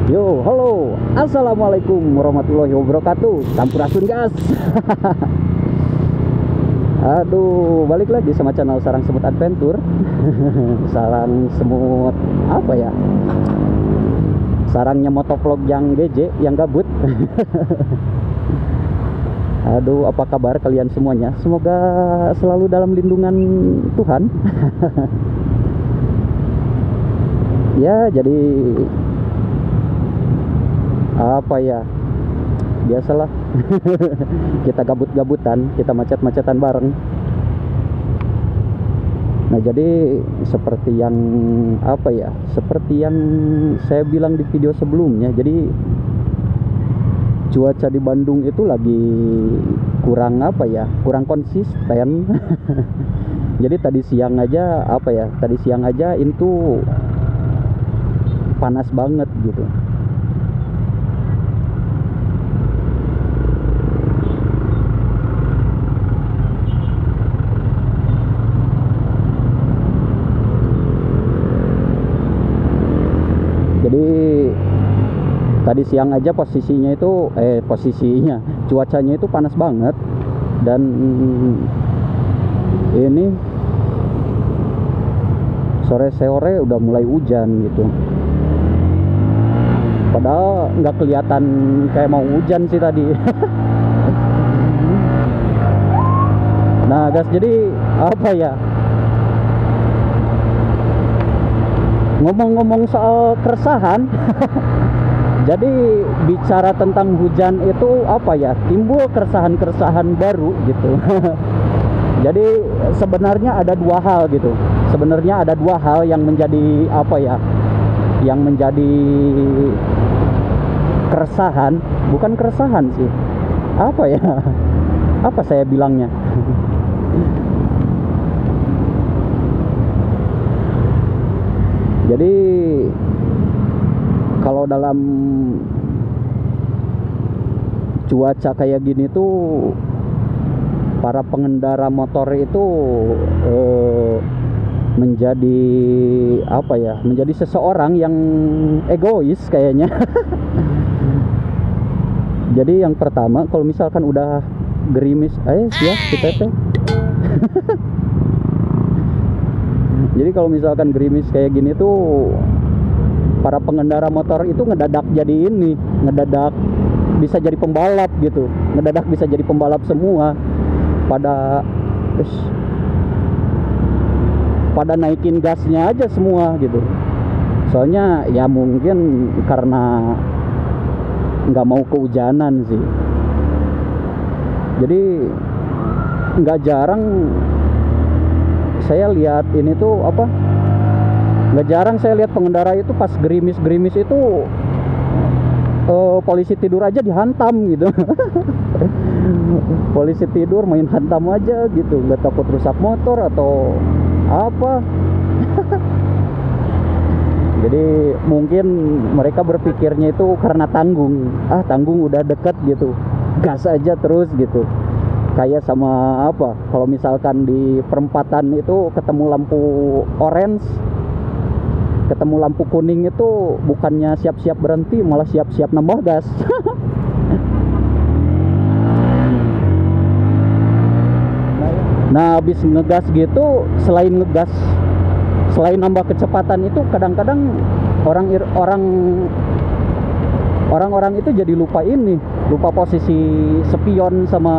Yo, halo, assalamualaikum warahmatullahi wabarakatuh. Sampurasun gas. Aduh, balik lagi sama channel Sarang Semut Adventure. Sarang semut apa ya? Sarangnya motovlog yang GJ, yang gabut. Aduh, apa kabar kalian semuanya? Semoga selalu dalam lindungan Tuhan. Ya, jadi apa ya, biasalah. Kita gabut-gabutan, kita macet-macetan bareng. Nah, jadi seperti yang apa ya, seperti yang saya bilang di video sebelumnya, jadi cuaca di Bandung itu lagi kurang apa ya, kurang konsisten. Jadi tadi siang aja apa ya, tadi siang aja itu panas banget gitu. Jadi tadi siang aja posisinya itu cuacanya itu panas banget, dan ini sore-sore udah mulai hujan gitu. Padahal nggak kelihatan kayak mau hujan sih tadi. Nah guys, jadi apa ya, ngomong-ngomong soal keresahan. Jadi bicara tentang hujan itu apa ya, timbul keresahan-keresahan baru gitu. Jadi sebenarnya ada dua hal gitu. Sebenarnya ada dua hal yang menjadi apa ya, yang menjadi keresahan. Bukan keresahan sih, apa ya, apa saya bilangnya. Jadi kalau dalam cuaca kayak gini tuh, para pengendara motor itu menjadi apa ya, menjadi seseorang yang egois kayaknya. Jadi yang pertama, kalau misalkan udah gerimis, ya kita teh. Jadi kalau misalkan gerimis kayak gini tuh, para pengendara motor itu ngedadak jadi ini, ngedadak bisa jadi pembalap gitu, ngedadak bisa jadi pembalap semua. Pada naikin gasnya aja semua gitu. Soalnya ya mungkin karena nggak mau kehujanan sih. Jadi nggak jarang saya lihat ini tuh apa, nggak jarang saya lihat pengendara itu pas gerimis-gerimis itu polisi tidur aja dihantam gitu. Polisi tidur main hantam aja gitu, nggak takut rusak motor atau apa. Jadi mungkin mereka berpikirnya itu karena tanggung udah deket gitu, gas aja terus gitu. Kayak sama apa, kalau misalkan di perempatan itu ketemu lampu orange, ketemu lampu kuning itu bukannya siap-siap berhenti, malah siap-siap nambah gas. Nah, habis ngegas gitu, selain nambah kecepatan itu, kadang-kadang orang-orang itu jadi lupa posisi spion sama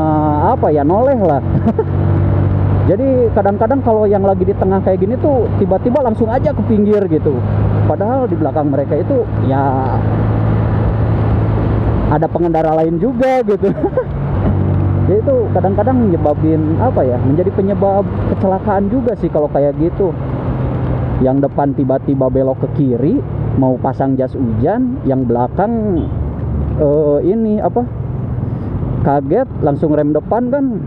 apa ya, noleh lah. Jadi kadang-kadang kalau yang lagi di tengah kayak gini tuh tiba-tiba langsung aja ke pinggir gitu. Padahal di belakang mereka itu ya ada pengendara lain juga gitu. Jadi itu kadang-kadang menyebabin apa ya, menjadi penyebab kecelakaan juga sih kalau kayak gitu. Yang depan tiba-tiba belok ke kiri mau pasang jas hujan, yang belakang ini apa, kaget langsung rem depan kan,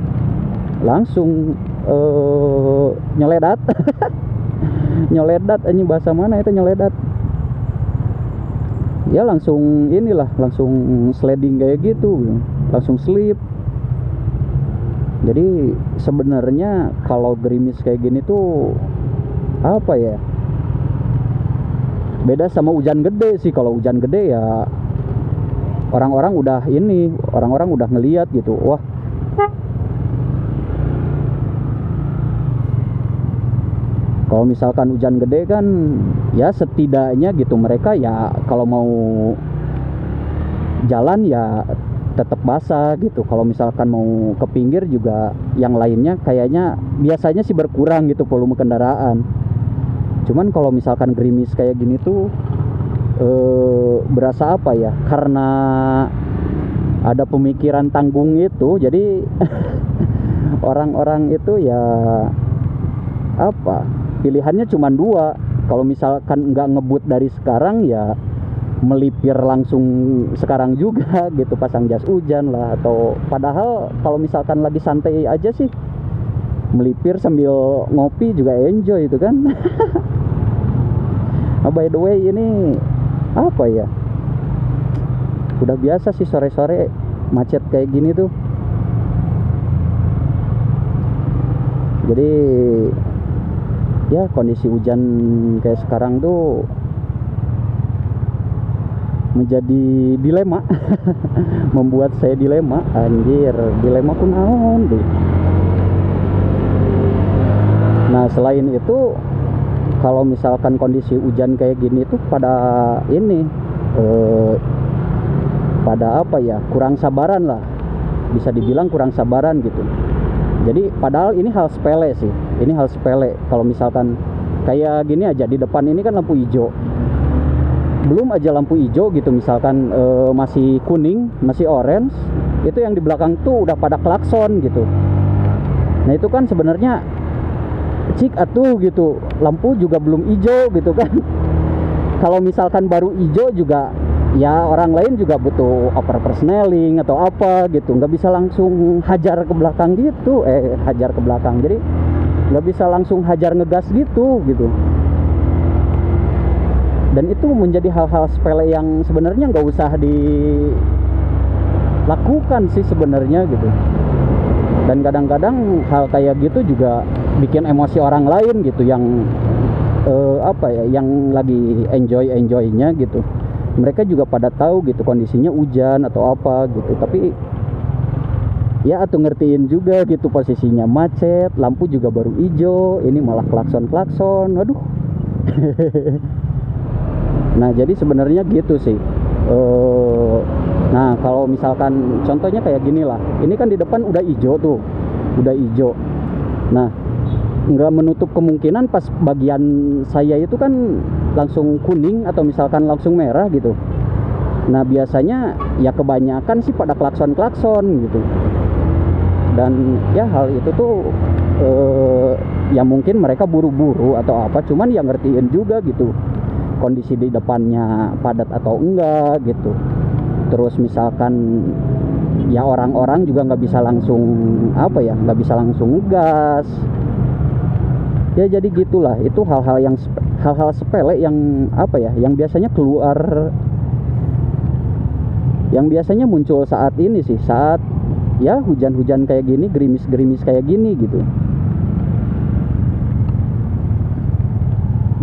langsung nyoledat. Nyoledat, ini bahasa mana itu nyoledat ya, langsung inilah, langsung sliding kayak gitu, langsung slip. Jadi sebenarnya kalau gerimis kayak gini tuh apa ya, Beda sama hujan gede sih. Kalau hujan gede ya orang-orang udah ngelihat gitu, wah kalau misalkan hujan gede kan ya setidaknya gitu mereka ya kalau mau jalan ya tetap basah gitu. Kalau misalkan mau ke pinggir juga yang lainnya kayaknya biasanya sih berkurang gitu volume kendaraan. Cuman kalau misalkan gerimis kayak gini tuh berasa apa ya, karena ada pemikiran tanggung itu jadi orang-orang itu ya apa, pilihannya cuma dua. Kalau misalkan nggak ngebut dari sekarang ya melipir langsung sekarang juga gitu, pasang jas hujan lah. Atau padahal kalau misalkan lagi santai aja sih melipir sambil ngopi juga enjoy itu kan. By the way, ini apa ya, udah biasa sih sore-sore macet kayak gini tuh. Jadi ya kondisi hujan kayak sekarang tuh menjadi dilema. Membuat saya dilema, anjir, dilema pun naon deh. Nah selain itu, kalau misalkan kondisi hujan kayak gini tuh pada ini pada apa ya, kurang sabaran lah, bisa dibilang kurang sabaran gitu. Jadi padahal ini hal sepele sih, ini hal sepele. Kalau misalkan kayak gini aja, di depan ini kan lampu hijau, belum aja lampu hijau gitu, misalkan masih kuning, masih orange, itu yang di belakang tuh udah pada klakson gitu. Nah itu kan sebenarnya cik atuh gitu, lampu juga belum hijau gitu kan. Kalau misalkan baru hijau juga ya orang lain juga butuh over persneling atau apa gitu, nggak bisa langsung hajar ke belakang gitu, hajar ke belakang, jadi nggak bisa langsung hajar ngegas gitu. Dan itu menjadi hal-hal sepele yang sebenarnya nggak usah dilakukan sih sebenarnya gitu. Dan kadang-kadang hal kayak gitu juga bikin emosi orang lain gitu, yang apa ya, yang lagi enjoynya gitu. Mereka juga pada tahu gitu kondisinya hujan atau apa gitu, tapi ya atuh ngertiin juga gitu posisinya macet, lampu juga baru hijau, ini malah klakson, aduh. Nah jadi sebenarnya gitu sih. Nah kalau misalkan contohnya kayak gini lah, ini kan di depan udah hijau tuh, udah hijau. Nah nggak menutup kemungkinan pas bagian saya itu kan langsung kuning atau misalkan langsung merah gitu. Nah biasanya ya kebanyakan sih pada klakson gitu. Dan ya hal itu tuh ya mungkin mereka buru-buru atau apa, cuman yang ngertiin juga gitu kondisi di depannya padat atau enggak gitu. Terus misalkan ya orang-orang juga nggak bisa langsung apa ya, nggak bisa langsung ngegas ya. Jadi gitulah, itu hal-hal sepele yang apa ya, yang biasanya keluar, yang biasanya muncul saat ini sih, saat ya hujan-hujan kayak gini, gerimis kayak gini gitu.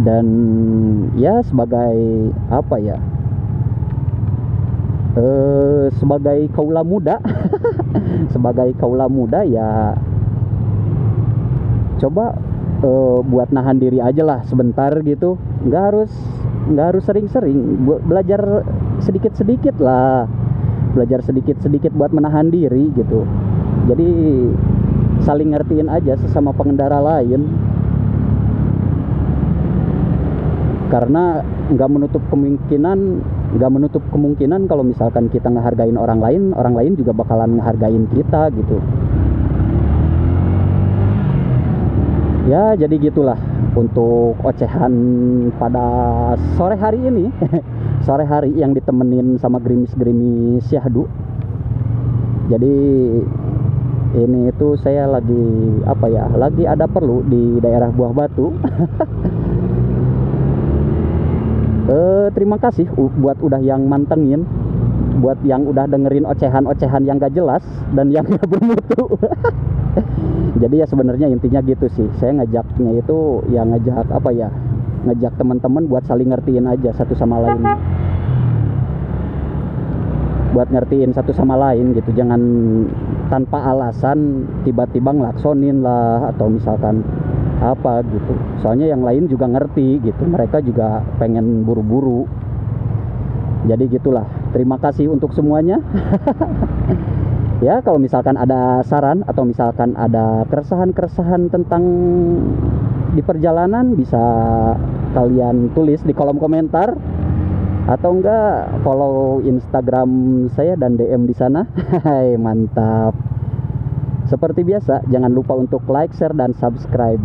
Dan ya sebagai apa ya, sebagai kaula muda sebagai kaula muda ya coba buat nahan diri aja lah sebentar gitu. Nggak harus sering-sering, belajar sedikit-sedikit lah, belajar sedikit-sedikit buat menahan diri gitu. Jadi saling ngertiin aja sesama pengendara lain, karena nggak menutup kemungkinan kalau misalkan kita ngehargain orang lain juga bakalan ngehargain kita gitu. Ya jadi gitulah untuk ocehan pada sore hari ini. Sore hari yang ditemenin sama gerimis syahdu. Jadi ini itu saya lagi apa ya, lagi ada perlu di daerah Buah Batu. Terima kasih buat udah yang mantengin, buat yang udah dengerin ocehan-ocehan yang gak jelas dan yang gak bermutu. Jadi ya sebenarnya intinya gitu sih, saya ngajaknya itu ya ngajak apa ya, ngajak teman-teman buat saling ngertiin aja satu sama lain, buat ngertiin satu sama lain gitu. Jangan tanpa alasan tiba-tiba ngelaksonin lah atau misalkan apa gitu. Soalnya yang lain juga ngerti gitu, mereka juga pengen buru-buru. Jadi gitulah. Terima kasih untuk semuanya. Ya, kalau misalkan ada saran atau misalkan ada keresahan-keresahan tentang di perjalanan, bisa kalian tulis di kolom komentar, atau enggak follow Instagram saya dan DM di sana. Hai, mantap. Seperti biasa, jangan lupa untuk like, share dan subscribe.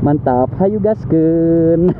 Mantap. Hayu gaskeun.